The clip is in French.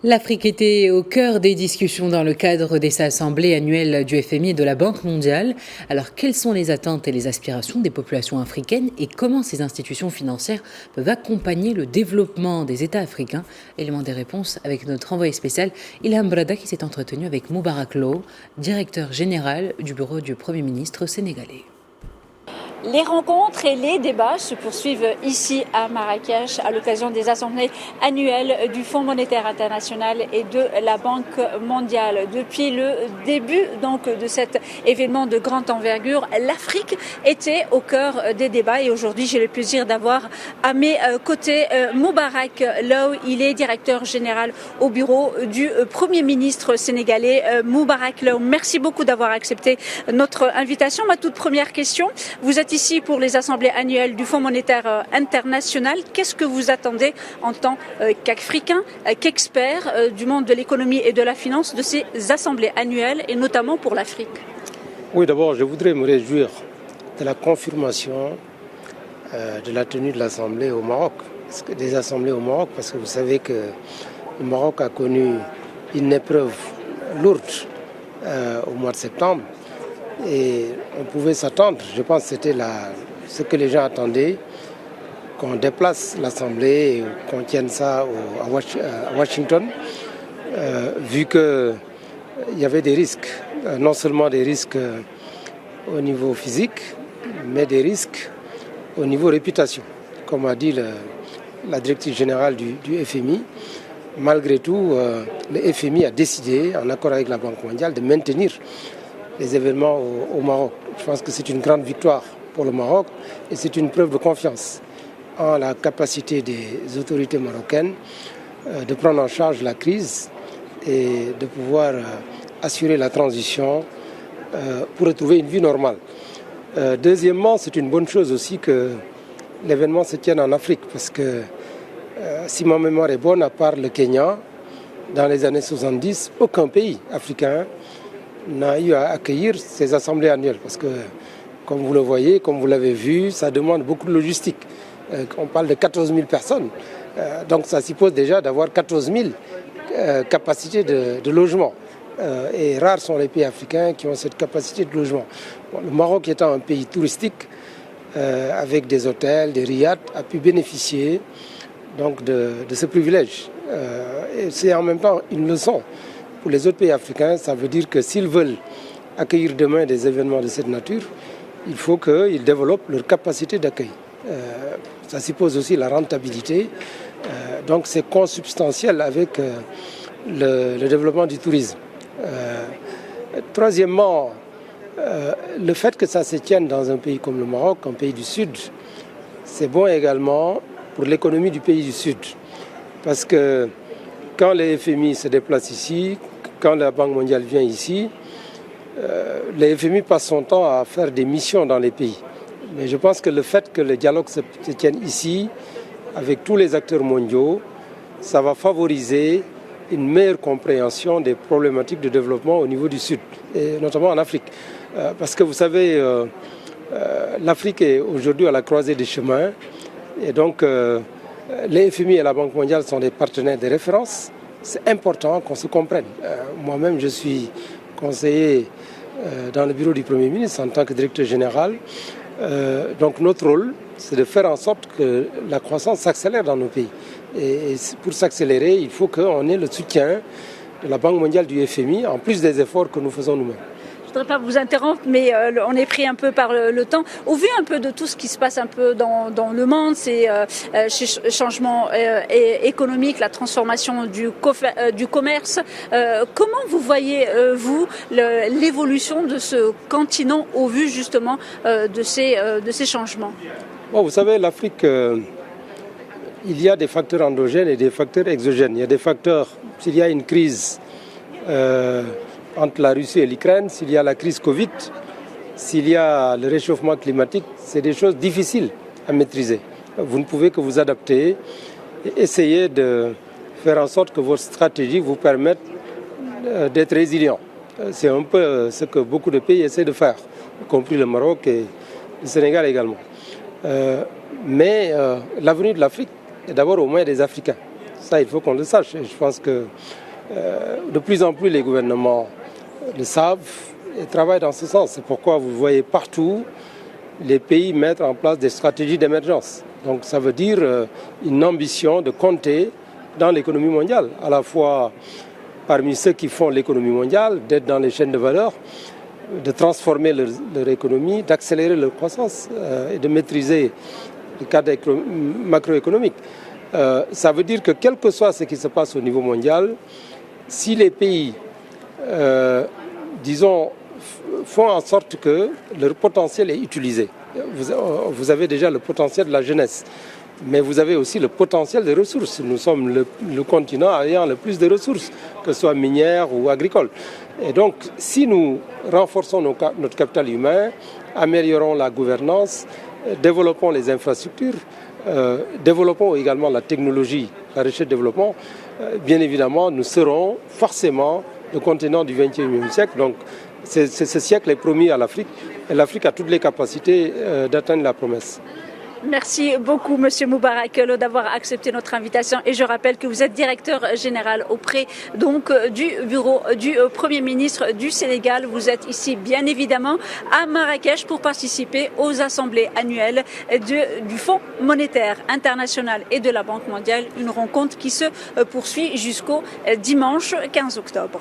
L'Afrique était au cœur des discussions dans le cadre des assemblées annuelles du FMI et de la Banque mondiale. Alors, quelles sont les attentes et les aspirations des populations africaines et comment ces institutions financières peuvent accompagner le développement des États africains? Élément des réponses avec notre envoyé spécial Ilham Brada qui s'est entretenu avec Moubarak Low, directeur général du bureau du Premier ministre sénégalais. Les rencontres et les débats se poursuivent ici à Marrakech à l'occasion des assemblées annuelles du Fonds monétaire international et de la Banque mondiale. Depuis le début de cet événement de grande envergure, l'Afrique était au cœur des débats et aujourd'hui j'ai le plaisir d'avoir à mes côtés Moubarak Low. Il est directeur général au bureau du Premier ministre sénégalais. Moubarak Low, merci beaucoup d'avoir accepté notre invitation. Ma toute première question, vous êtes ici pour les assemblées annuelles du Fonds monétaire international. Qu'est-ce que vous attendez en tant qu'Africain, qu'expert du monde de l'économie et de la finance de ces assemblées annuelles et notamment pour l'Afrique? Oui, d'abord, je voudrais me réjouir de la confirmation de la tenue de l'Assemblée au Maroc. Des assemblées au Maroc, parce que vous savez que le Maroc a connu une épreuve lourde au mois de septembre. Et on pouvait s'attendre, je pense que c'était ce que les gens attendaient, qu'on déplace l'Assemblée, qu'on tienne ça à Washington, vu qu'il y avait des risques, non seulement des risques au niveau physique, mais des risques au niveau réputation. Comme a dit la directrice générale du FMI, malgré tout, le FMI a décidé, en accord avec la Banque mondiale, de maintenir les événements au Maroc. Je pense que c'est une grande victoire pour le Maroc et c'est une preuve de confiance en la capacité des autorités marocaines de prendre en charge la crise et de pouvoir assurer la transition pour retrouver une vie normale. Deuxièmement, c'est une bonne chose aussi que l'événement se tienne en Afrique parce que si ma mémoire est bonne, à part le Kenya, dans les années 70, aucun pays africain n'a eu à accueillir ces assemblées annuelles parce que, comme vous le voyez, comme vous l'avez vu, ça demande beaucoup de logistique. On parle de 14 000 personnes, donc ça suppose déjà d'avoir 14 000 capacités de logement. Et rares sont les pays africains qui ont cette capacité de logement. Bon, le Maroc étant un pays touristique, avec des hôtels, des riads, a pu bénéficier donc, de ce privilège. Et c'est en même temps une leçon. Pour les autres pays africains, ça veut dire que s'ils veulent accueillir demain des événements de cette nature, il faut qu'ils développent leur capacité d'accueil. Ça suppose aussi la rentabilité. Donc c'est consubstantiel avec le développement du tourisme. Troisièmement, le fait que ça se tienne dans un pays comme le Maroc, un pays du Sud, c'est bon également pour l'économie du pays du Sud. Parce que quand les FMI se déplacent ici, quand la Banque mondiale vient ici, le FMI passe son temps à faire des missions dans les pays. Mais je pense que le fait que le dialogue se tienne ici, avec tous les acteurs mondiaux, ça va favoriser une meilleure compréhension des problématiques de développement au niveau du Sud, et notamment en Afrique. Parce que vous savez, l'Afrique est aujourd'hui à la croisée des chemins, et donc les FMI et la Banque mondiale sont des partenaires de référence. C'est important qu'on se comprenne. Moi-même, je suis conseiller dans le bureau du Premier ministre en tant que directeur général. Donc notre rôle, c'est de faire en sorte que la croissance s'accélère dans nos pays. Et pour s'accélérer, il faut qu'on ait le soutien de la Banque mondiale, du FMI, en plus des efforts que nous faisons nous-mêmes. Je ne voudrais pas vous interrompre, mais on est pris un peu par le temps. Au vu un peu de tout ce qui se passe un peu dans le monde, ces changements économiques, la transformation du commerce, comment vous voyez, vous, l'évolution de ce continent au vu justement de ces changements? Bon, vous savez, l'Afrique, il y a des facteurs endogènes et des facteurs exogènes. Il y a des facteurs, s'il y a une crise entre la Russie et l'Ukraine, s'il y a la crise Covid, s'il y a le réchauffement climatique, c'est des choses difficiles à maîtriser. Vous ne pouvez que vous adapter et essayer de faire en sorte que votre stratégie vous permette d'être résilient. C'est un peu ce que beaucoup de pays essaient de faire, y compris le Maroc et le Sénégal également. Mais l'avenir de l'Afrique est d'abord aux mains des Africains. Ça, il faut qu'on le sache. Et je pense que de plus en plus, les gouvernements le savent et travaillent dans ce sens. C'est pourquoi vous voyez partout les pays mettre en place des stratégies d'émergence. Donc ça veut dire une ambition de compter dans l'économie mondiale, à la fois parmi ceux qui font l'économie mondiale, d'être dans les chaînes de valeur, de transformer leur économie, d'accélérer leur croissance et de maîtriser le cadre macroéconomique. Ça veut dire que quel que soit ce qui se passe au niveau mondial, si les pays, disons, font en sorte que leur potentiel est utilisé. Vous avez déjà le potentiel de la jeunesse, mais vous avez aussi le potentiel des ressources. Nous sommes le continent ayant le plus de ressources, que ce soit minières ou agricoles. Et donc, si nous renforçons notre capital humain, améliorons la gouvernance, développons les infrastructures, développons également la technologie, la recherche et développement, bien évidemment, nous serons forcément le continent du XXIe siècle. Donc, ce siècle est promis à l'Afrique et l'Afrique a toutes les capacités d'atteindre la promesse. Merci beaucoup, Monsieur Moubarak Loh, d'avoir accepté notre invitation. Et je rappelle que vous êtes directeur général auprès du bureau du Premier ministre du Sénégal. Vous êtes ici, bien évidemment, à Marrakech pour participer aux assemblées annuelles du Fonds monétaire international et de la Banque mondiale. Une rencontre qui se poursuit jusqu'au dimanche 15 octobre.